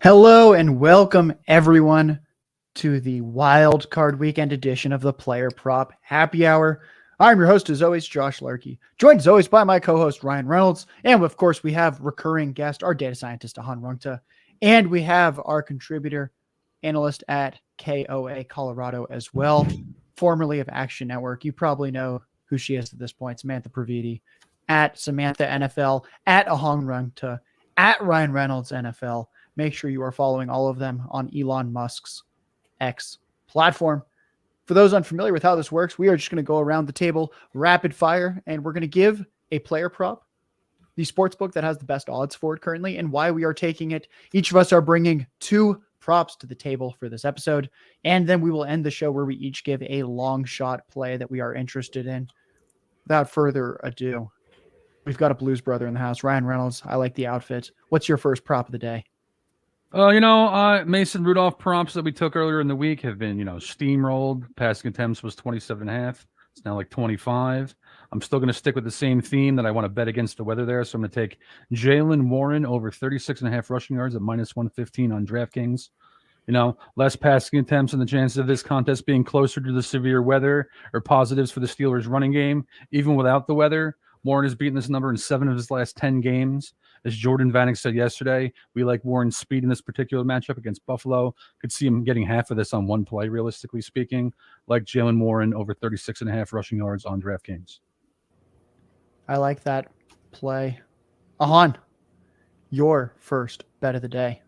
Hello and welcome everyone to the Wild Card Weekend edition of the Player Prop Happy Hour. I'm your host as always, Josh Larky, joined as always by my co-host Ryan Reynolds. And of course, we have recurring guest, our data scientist, Ahaan Rungta. And we have our contributor, analyst at KOA Colorado as well, formerly of Action Network. You probably know who she is at this point, Samantha Previte, at Samantha NFL, at Ahaan Rungta, at Ryan Reynolds NFL. Make sure you are following all of them on Elon Musk's X platform. For those unfamiliar with how this works, we are just going to go around the table rapid fire, and we're going to give a player prop, the sports book that has the best odds for it currently, and why we are taking it. Each of us are bringing two props to the table for this episode, and then we will end the show where we each give a long shot play that we are interested in. Without further ado, we've got a blues brother in the house, Ryan Reynolds. I like the outfit. What's your first prop of the day? Mason Rudolph prompts that we took earlier in the week have been, steamrolled. Passing attempts was 27.5. It's now like 25. I'm still going to stick with the same theme that I want to bet against the weather there. So I'm going to take Jaylen Warren over 36.5 rushing yards at minus 115 on DraftKings. Less passing attempts and the chances of this contest being closer to the severe weather are positives for the Steelers running game. Even without the weather, Warren has beaten this number in 7 of his last 10 games. As Jordan Vanek said yesterday, we like Warren's speed in this particular matchup against Buffalo. Could see him getting half of this on one play, realistically speaking. Like Jaylen Warren over 36.5 rushing yards on DraftKings. I like that play. Ahaan, your first bet of the day.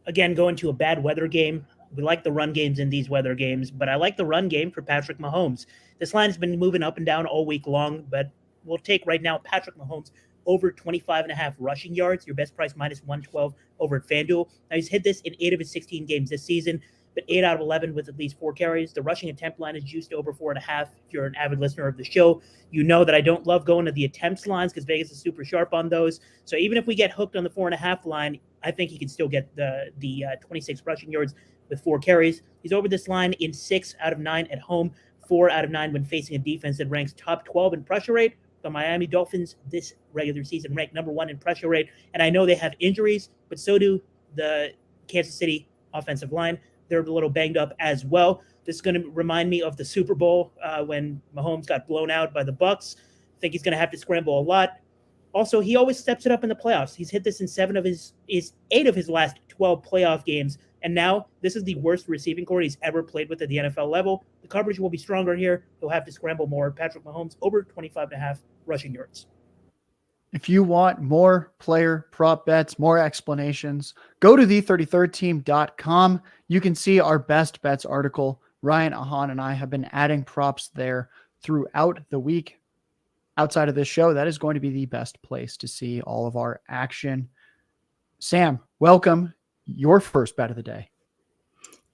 Again, going to a bad weather game. We like the run games in these weather games, but I like the run game for Patrick Mahomes. This line has been moving up and down all week long, but we'll take right now Patrick Mahomes over 25.5 rushing yards. Your best price minus 112 over at FanDuel. Now, he's hit this in 8 of his 16 games this season, but 8 out of 11 with at least 4 carries. The rushing attempt line is juiced to over 4.5. If you're an avid listener of the show, you know that I don't love going to the attempts lines because Vegas is super sharp on those. So even if we get hooked on the 4.5 line, I think he can still get the 26 rushing yards with 4 carries. He's over this line in 6 out of 9 at home, 4 out of 9 when facing a defense that ranks top 12 in pressure rate. The Miami Dolphins this regular season ranked number 1 in pressure rate. And I know they have injuries, but so do the Kansas City offensive line. They're a little banged up as well. This is going to remind me of the Super Bowl when Mahomes got blown out by the Bucs. I think he's going to have to scramble a lot. Also, he always steps it up in the playoffs. He's hit this in 8 of his last 12 playoff games. And now this is the worst receiving core he's ever played with at the NFL level. The coverage will be stronger here. He'll have to scramble more. Patrick Mahomes over 25.5 rushing yards. If you want more player prop bets, more explanations, go to the33rdteam.com. You can see our best bets article. Ryan, Ahaan, and I have been adding props there throughout the week. Outside of this show, that is going to be the best place to see all of our action. Sam, welcome. Your first bet of the day.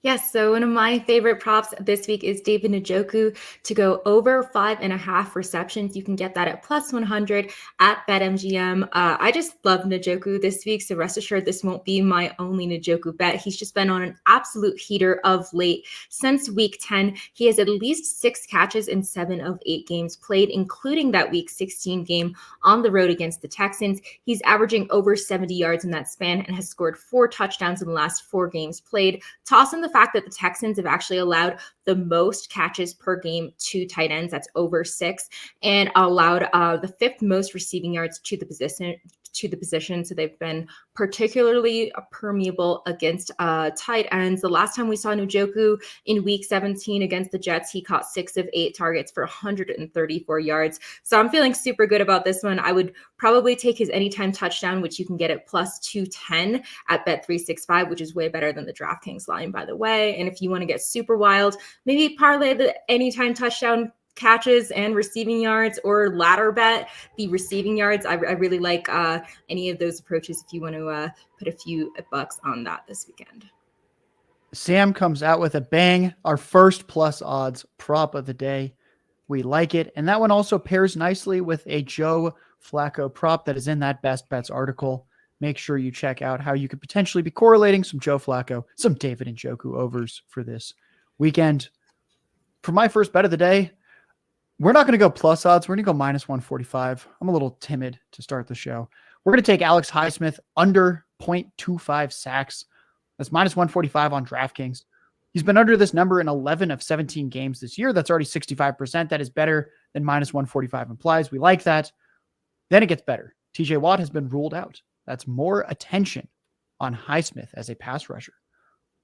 Yes, so one of my favorite props this week is David Njoku to go over 5.5 receptions. You can get that at plus 100 at BetMGM. I just love Njoku this week, so rest assured this won't be my only Njoku bet. He's just been on an absolute heater of late. Since week 10, he has at least 6 catches in 7 of 8 games played, including that week 16 game on the road against the Texans. He's averaging over 70 yards in that span and has scored 4 touchdowns in the last 4 games played. Toss in the fact that the Texans have actually allowed the most catches per game to tight ends, that's over 6, and allowed the 5th most receiving yards to the position. So they've been particularly permeable against tight ends. The last time we saw Njoku in week 17 against the Jets, he caught 6 of 8 targets for 134 yards. So I'm feeling super good about this one. I would probably take his anytime touchdown, which you can get at plus 210 at Bet365, which is way better than the DraftKings line, by the way. And if you want to get super wild, maybe parlay the anytime touchdown catches and receiving yards, or ladder bet the receiving yards. I really like any of those approaches if you want to put a few bucks on that this weekend. Sam comes out with a bang. Our first plus odds prop of the day. We like it. And that one also pairs nicely with a Joe Flacco prop that is in that best bets article. Make sure you check out how you could potentially be correlating some Joe Flacco, some David Njoku overs for this weekend. For my first bet of the day, we're not going to go plus odds. We're going to go minus 145. I'm a little timid to start the show. We're going to take Alex Highsmith under 0.25 sacks That's minus 145 on DraftKings. He's been under this number in 11 of 17 games this year. That's already 65%. That is better than minus 145 implies. We like that. Then it gets better. TJ Watt has been ruled out. That's more attention on Highsmith as a pass rusher.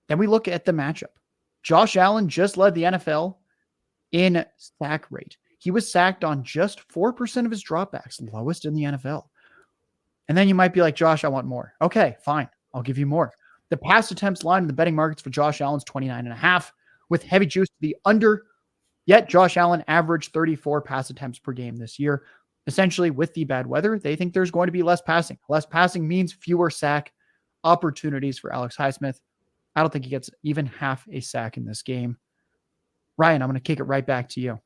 Then we look at the matchup. Josh Allen just led the NFL in sack rate. He was sacked on just 4% of his dropbacks, lowest in the NFL. And then you might be like, Josh, I want more. Okay, fine. I'll give you more. The pass attempts line in the betting markets for Josh Allen's 29.5 with heavy juice to the under. Yet Josh Allen averaged 34 pass attempts per game this year. Essentially, with the bad weather, they think there's going to be less passing. Less passing means fewer sack opportunities for Alex Highsmith. I don't think he gets even half a sack in this game. Ryan, I'm going to kick it right back to you.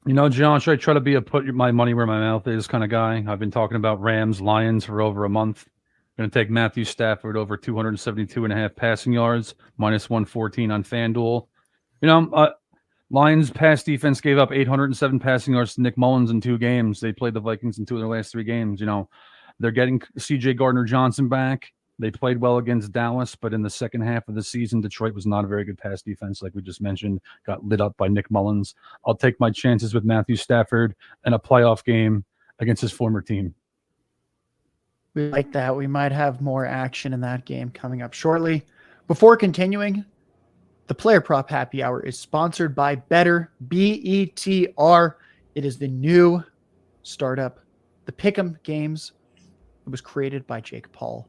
You know, Josh, I try to be a put my money where my mouth is kind of guy. I've been talking about Rams, Lions for over a month. I'm going to take Matthew Stafford over 272.5 passing yards, minus 114 on FanDuel. You know, Lions pass defense gave up 807 passing yards to Nick Mullins in 2 games. They played the Vikings in 2 of their last 3 games. You know, they're getting C.J. Gardner-Johnson back. They played well against Dallas, but in the second half of the season, Detroit was not a very good pass defense, like we just mentioned, got lit up by Nick Mullins. I'll take my chances with Matthew Stafford in a playoff game against his former team. We like that. We might have more action in that game coming up shortly. Before continuing, the Player Prop Happy Hour is sponsored by Better, BETR. It is the new startup, the Pick'em games. It was created by Jake Paul.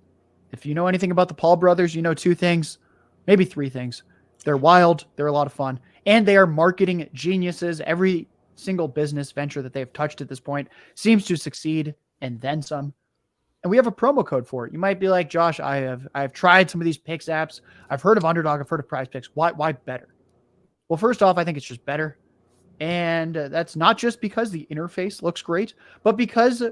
If you know anything about the Paul brothers, you know 2 things, maybe 3 things. They're wild, they're a lot of fun, and they are marketing geniuses. Every single business venture that they've touched at this point seems to succeed and then some. And we have a promo code for it. You might be like, Josh, I've tried some of these picks apps. I've heard of Underdog, I've heard of Prize Picks. Why better? Well, first off, I think it's just better. And that's not just because the interface looks great, but because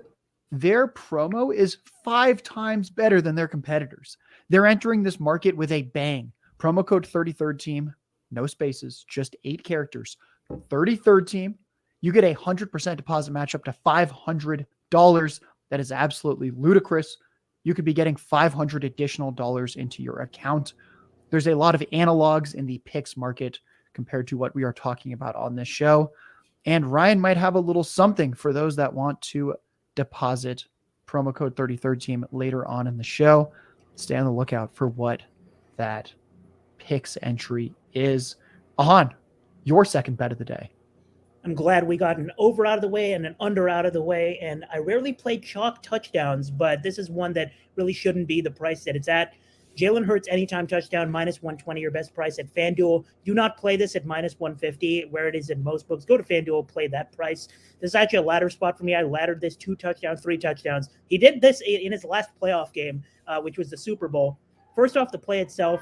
their promo is 5 times better than their competitors. They're entering this market with a bang. Promo code 33rd team, no spaces, just 8 characters. 33rd team, you get a 100% deposit match up to $500. That is absolutely ludicrous. You could be getting $500 additional dollars into your account. There's a lot of analogs in the picks market compared to what we are talking about on this show. And Ryan might have a little something for those that want to deposit. Promo code 33rd team later on in the show. Stay on the lookout for what that picks entry is. Ahaan, your second bet of the day. I'm glad we got an over out of the way and an under out of the way. And I rarely play chalk touchdowns, but this is one that really shouldn't be the price that it's at. Jalen Hurts anytime touchdown, minus 120, your best price at FanDuel. Do not play this at minus 150, where it is in most books. Go to FanDuel, play that price. This is actually a ladder spot for me. I laddered this 2 touchdowns, 3 touchdowns. He did this in his last playoff game, which was the Super Bowl. First off, the play itself,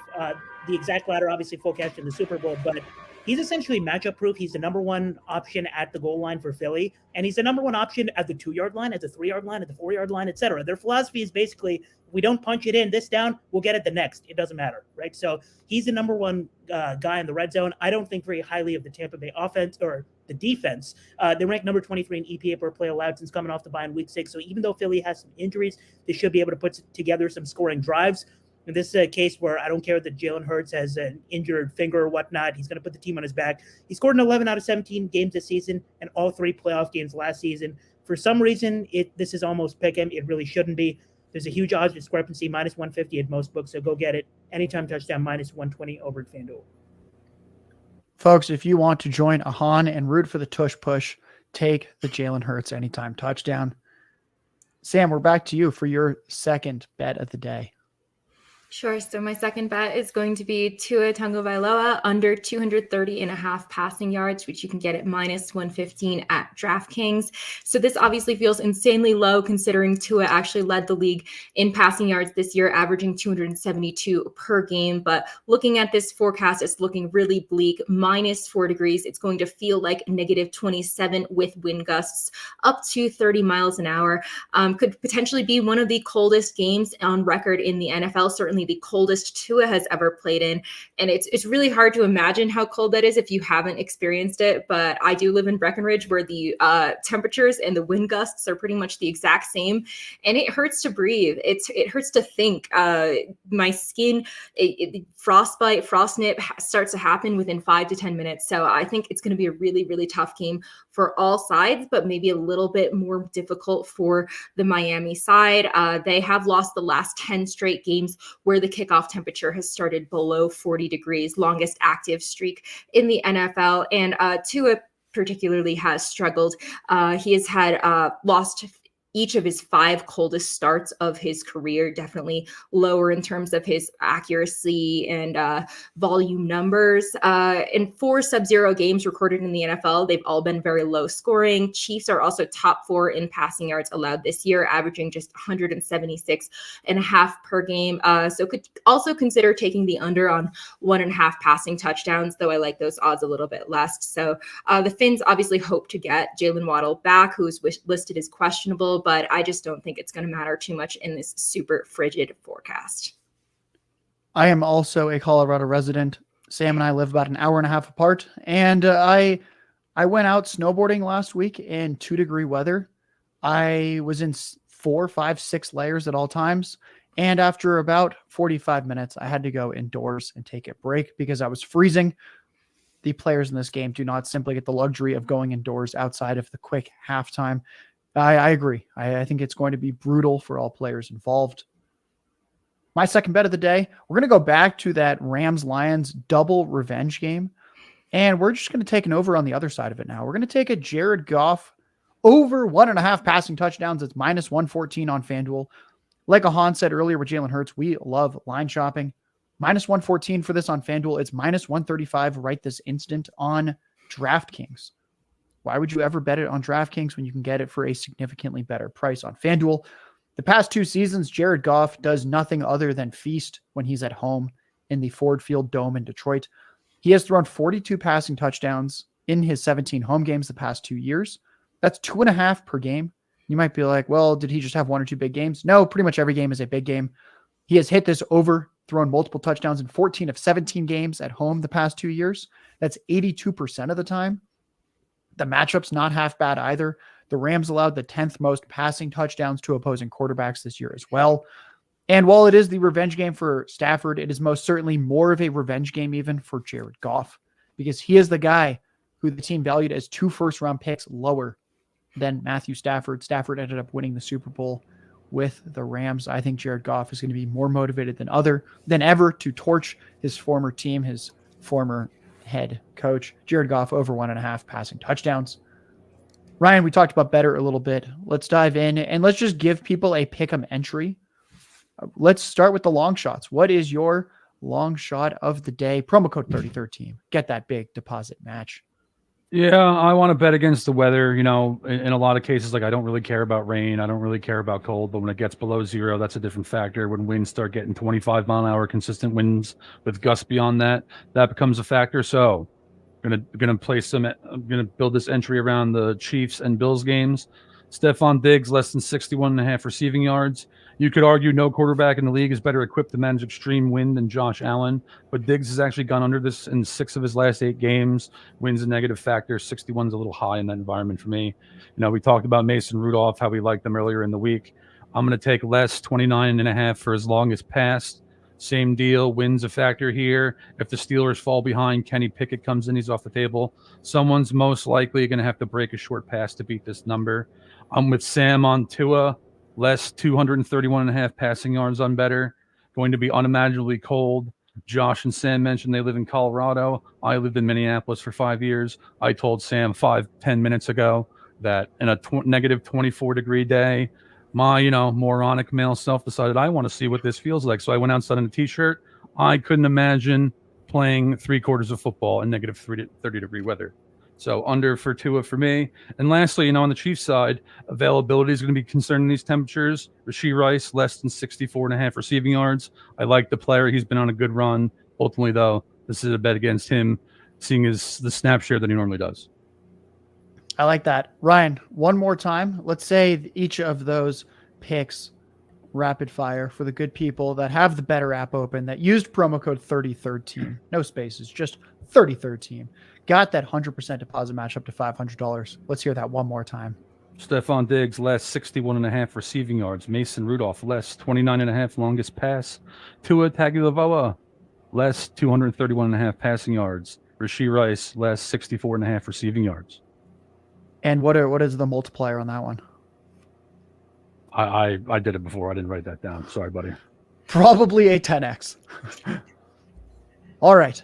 the exact ladder, obviously full catch in the Super Bowl, but he's essentially matchup proof. He's the number 1 option at the goal line for Philly, and he's the number 1 option at the 2-yard line, at the 3-yard line, at the 4-yard line, etc. Their philosophy is basically, we don't punch it in this down, we'll get it the next. It doesn't matter, right? So he's the number 1 guy in the red zone. I don't think very highly of the Tampa Bay offense or the defense. They rank number 23 in EPA per play allowed since coming off the bye in week 6. So even though Philly has some injuries, they should be able to put together some scoring drives. And this is a case where I don't care that Jalen Hurts has an injured finger or whatnot. He's going to put the team on his back. He scored in 11 out of 17 games this season and all 3 playoff games last season. For some reason, this is almost pick him. It really shouldn't be. There's a huge odds discrepancy, minus 150 at most books, so go get it. Anytime touchdown, minus 120 over at FanDuel. Folks, if you want to join Ahaan and root for the tush push, take the Jalen Hurts anytime touchdown. Sam, we're back to you for your second bet of the day. Sure. So my second bet is going to be Tua Tagovailoa under 230.5 passing yards, which you can get at minus 115 at DraftKings. So this obviously feels insanely low considering Tua actually led the league in passing yards this year, averaging 272 per game. But looking at this forecast, it's looking really bleak, minus 4 degrees. It's going to feel like negative 27 with wind gusts up to 30 miles an hour. Could potentially be one of the coldest games on record in the NFL, certainly certainly the coldest Tua has ever played in. And it's really hard to imagine how cold that is if you haven't experienced it. But I do live in Breckenridge, where the temperatures and the wind gusts are pretty much the exact same. And it hurts to breathe. It hurts to think. My skin, frostbite, frost nip starts to happen within 5 to 10 minutes. So I think it's going to be a really, really tough game for all sides, but maybe a little bit more difficult for the Miami side. They have lost the last 10 straight games where the kickoff temperature has started below 40 degrees, longest active streak in the NFL. And Tua particularly has struggled. He has had lost each of his 5 coldest starts of his career, definitely lower in terms of his accuracy and volume numbers. In 4 sub-zero games recorded in the NFL, they've all been very low scoring. Chiefs are also top 4 in passing yards allowed this year, averaging just 176.5 per game. So could also consider taking the under on 1.5 passing touchdowns, though I like those odds a little bit less. So the Finns obviously hope to get Jalen Waddle back, who's listed as questionable, but I just don't think it's going to matter too much in this super frigid forecast. I am also a Colorado resident. Sam and I live about an hour and a half apart, and I went out snowboarding last week in 2-degree weather. I was in 4, 5, 6 layers at all times, and after about 45 minutes, I had to go indoors and take a break because I was freezing. The players in this game do not simply get the luxury of going indoors outside of the quick halftime. I agree. I think it's going to be brutal for all players involved. My second bet of the day, we're going to go back to that Rams-Lions double revenge game, and we're just going to take an over on the other side of it now. We're going to take a Jared Goff over 1.5 passing touchdowns. It's minus 114 on FanDuel. Like Ahaan said earlier with Jalen Hurts, we love line shopping. Minus 114 for this on FanDuel. It's minus 135 right this instant on DraftKings. Why would you ever bet it on DraftKings when you can get it for a significantly better price on FanDuel? The past 2 seasons, Jared Goff does nothing other than feast when he's at home in the Ford Field Dome in Detroit. He has thrown 42 passing touchdowns in his 17 home games the past 2 years. That's 2.5 per game. You might be like, well, did he just have 1 or 2 big games? No, pretty much every game is a big game. He has hit this over, thrown multiple touchdowns in 14 of 17 games at home the past 2 years. That's 82% of the time. The matchup's not half bad either. The Rams allowed the 10th most passing touchdowns to opposing quarterbacks this year as well. And while it is the revenge game for Stafford, it is most certainly more of a revenge game even for Jared Goff, because he is the guy who the team valued as 2 first-round picks lower than Matthew Stafford. Stafford ended up winning the Super Bowl with the Rams. I think Jared Goff is going to be more motivated than ever to torch his former team, his former head coach. Jared Goff over 1.5 passing touchdowns. Ryan, we talked about better a little bit. Let's dive in and let's just give people a pick'em entry. Let's start with the long shots. What is your long shot of the day? Promo code 3013. Get that big deposit match. Yeah, I want to bet against the weather. You know, in a lot of cases, like I don't really care about rain. I don't really care about cold. But when it gets below 0, that's a different factor. When winds start getting 25-mile-an-hour consistent winds with gusts beyond that, that becomes a factor. So gonna place some. I'm gonna build this entry around the Chiefs and Bills games. Stephon Diggs less than 61.5 receiving yards. You could argue no quarterback in the league is better equipped to manage extreme wind than Josh Allen, but Diggs has actually gone under this in 6 of his last 8 games. Wind's a negative factor. 61's a little high in that environment for me. You know, we talked about Mason Rudolph, how we liked them earlier in the week. I'm going to take less, 29.5 for as long as passed. Same deal. Wind's a factor here. If the Steelers fall behind, Kenny Pickett comes in. He's off the table. Someone's most likely going to have to break a short pass to beat this number. I'm with Sam on Tua. Less 231.5 passing yards on better. Going to be unimaginably cold. Josh and Sam mentioned they live in Colorado. I lived in Minneapolis for 5 years. I told Sam 10 minutes ago that in a negative 24-degree day, my, moronic male self decided I want to see what this feels like. So I went outside in a T-shirt. I couldn't imagine playing 3 quarters of football in negative 30-degree weather. So under for Tua for me. And lastly, on the Chiefs side, availability is going to be concerned in these temperatures. Rashee Rice, less than 64.5 receiving yards. I like the player. He's been on a good run. Ultimately, though, this is a bet against him, seeing the snap share that he normally does. I like that. Ryan, one more time. Let's say each of those picks rapid fire for the good people that have the better app open that used promo code 33rd no spaces, just 33rd got that 100% deposit match up to $500. Let's hear that one more time. Stephon Diggs, last 61.5 receiving yards. Mason Rudolph, last 29.5 longest pass. Tua Tagovailoa, last 231.5 passing yards. Rashee Rice, last 64.5 receiving yards. And what is the multiplier on that one? I did it before. I didn't write that down. Sorry, buddy. Probably a 10x. All right.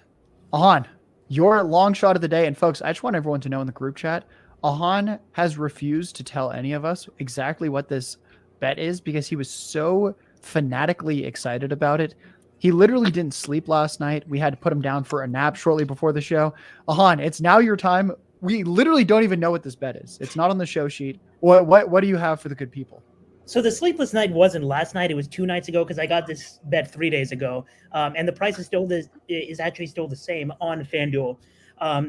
Ahaan, your long shot of the day. And folks, I just want everyone to know in the group chat, Ahaan has refused to tell any of us exactly what this bet is because he was so fanatically excited about it. He literally didn't sleep last night. We had to put him down for a nap shortly before the show. Ahaan, it's now your time. We literally don't even know what this bet is. It's not on the show sheet. What do you have for the good people? So the sleepless night wasn't last night; it was 2 nights ago because I got this bet 3 days ago, and the price is actually still the same on FanDuel.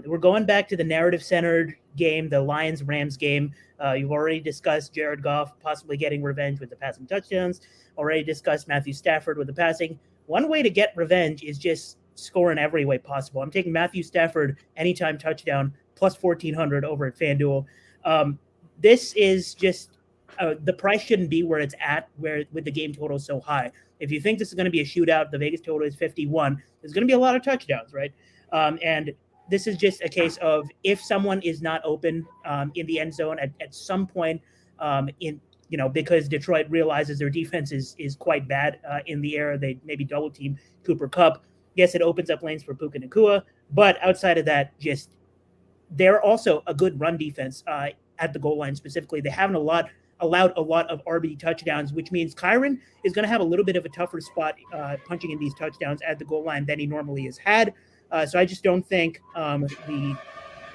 We're going back to the narrative-centered game, the Lions-Rams game. You've already discussed Jared Goff possibly getting revenge with the passing touchdowns. Already discussed Matthew Stafford with the passing. One way to get revenge is just score in every way possible. I'm taking Matthew Stafford anytime touchdown plus 1,400 over at FanDuel. This is just the price shouldn't be where it's at, with the game total so high. If you think this is going to be a shootout, the Vegas total is 51. There's going to be a lot of touchdowns, right? And this is just a case of if someone is not open in the end zone at some point because Detroit realizes their defense is quite bad in the air. They maybe double team Cooper Kupp. Yes, it opens up lanes for Puka Nacua, but outside of that, they're also a good run defense at the goal line specifically. They haven't allowed a lot of RB touchdowns, which means Kyron is going to have a little bit of a tougher spot punching in these touchdowns at the goal line than he normally has had. So I just don't think the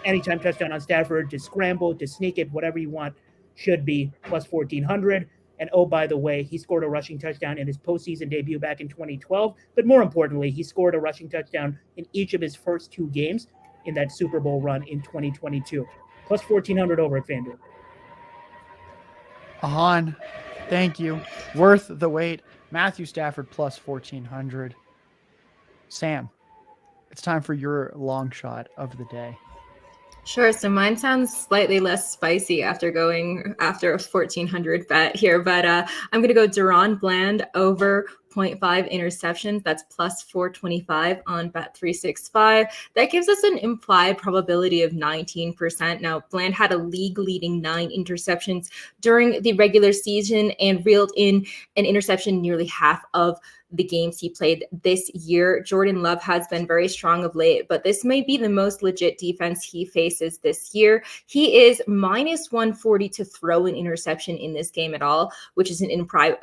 anytime touchdown on Stafford to scramble, to sneak it, whatever you want, should be plus 1,400. And oh, by the way, he scored a rushing touchdown in his postseason debut back in 2012. But more importantly, he scored a rushing touchdown in each of his first 2 games in that Super Bowl run in 2022. Plus 1,400 over at FanDuel. Ahaan, thank you. Worth the wait. Matthew Stafford plus 1,400. Sam, it's time for your long shot of the day. Sure. So mine sounds slightly less spicy after going after a 1,400 bet here, but I'm going to go Deron Bland over 0.5 interceptions. That's plus 425 on Bet365. That gives us an implied probability of 19%. Now, Bland had a league-leading 9 interceptions during the regular season and reeled in an interception nearly half of the games he played this year. Jordan Love has been very strong of late, but this may be the most legit defense he faces this year. He is minus 140 to throw an interception in this game at all, which is an implied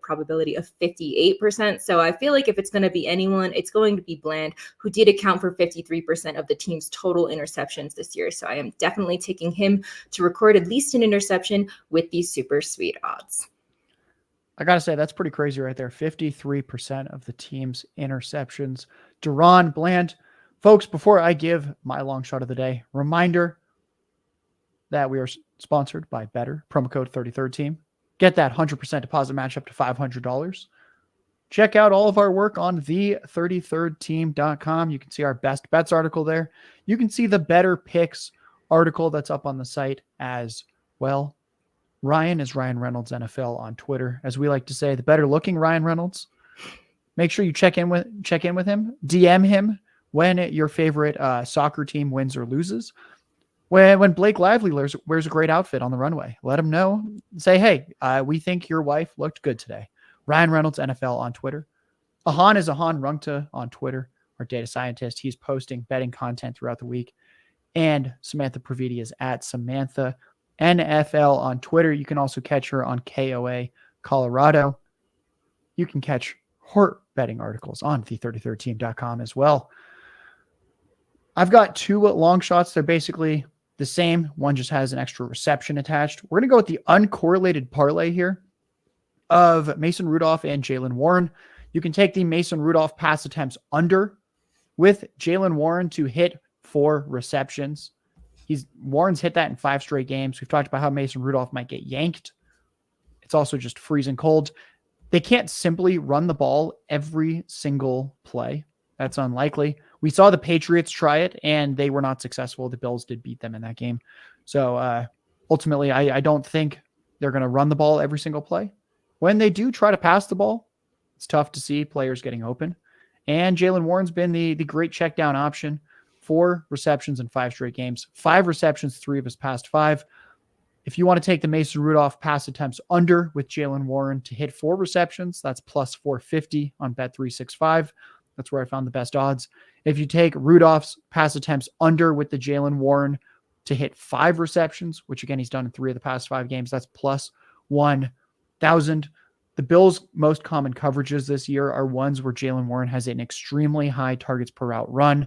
probability of 58%. So I feel like if it's going to be anyone, it's going to be Bland, who did account for 53% of the team's total interceptions this year. So I am definitely taking him to record at least an interception with these super sweet odds. I got to say, that's pretty crazy right there. 53% of the team's interceptions. Deron Bland. Folks, before I give my long shot of the day, reminder that we are sponsored by Better. Promo code 33rd. Get that 100% deposit match up to $500. Check out all of our work on the33rdteam.com. You can see our best bets article there. You can see the Better Picks article that's up on the site as well. Ryan is Ryan Reynolds NFL on Twitter. As we like to say, the better looking Ryan Reynolds. Make sure you check in with him. DM him when your favorite soccer team wins or loses. When Blake Lively wears a great outfit on the runway, let him know. Say, hey, we think your wife looked good today. Ryan Reynolds NFL on Twitter. Ahaan is Ahaan Rungta on Twitter, our data scientist. He's posting betting content throughout the week. And Samantha Previte is at Samantha NFL on Twitter. You can also catch her on KOA Colorado. You can catch her betting articles on the33rdteam.com as well. I've got 2 long shots. They're basically the same. One just has an extra reception attached. We're going to go with the uncorrelated parlay here of Mason Rudolph and Jaylen Warren. You can take the Mason Rudolph pass attempts under with Jaylen Warren to hit 4 receptions. Warren's hit that in 5 straight games. We've talked about how Mason Rudolph might get yanked. It's also just freezing cold. They can't simply run the ball every single play. That's unlikely. We saw the Patriots try it, and they were not successful. The Bills did beat them in that game. So ultimately, I don't think they're going to run the ball every single play. When they do try to pass the ball, it's tough to see players getting open. And Jaylen Warren's been the great check down option. 4 receptions in 5 straight games. 5 receptions, 3 of his past 5. If you want to take the Mason Rudolph pass attempts under with Jaylen Warren to hit 4 receptions, that's plus 450 on Bet365. That's where I found the best odds. If you take Rudolph's pass attempts under with the Jaylen Warren to hit 5 receptions, which again, he's done in 3 of the past 5 games, that's plus 1,000. The Bills' most common coverages this year are ones where Jaylen Warren has an extremely high targets per route run.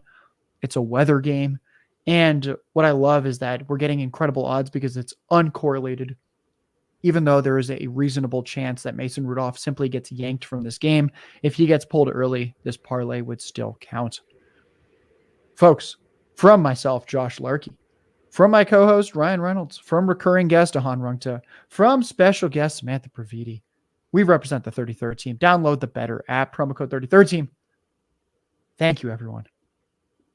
It's a weather game. And what I love is that we're getting incredible odds because it's uncorrelated, even though there is a reasonable chance that Mason Rudolph simply gets yanked from this game. If he gets pulled early, this parlay would still count. Folks, from myself, Josh Larky, from my co-host, Ryan Reynolds, from recurring guest, Ahaan Rungta, from special guest, Samantha Previte, we represent the 33rd team. Download the Better app, promo code 33rd team. Thank you, everyone.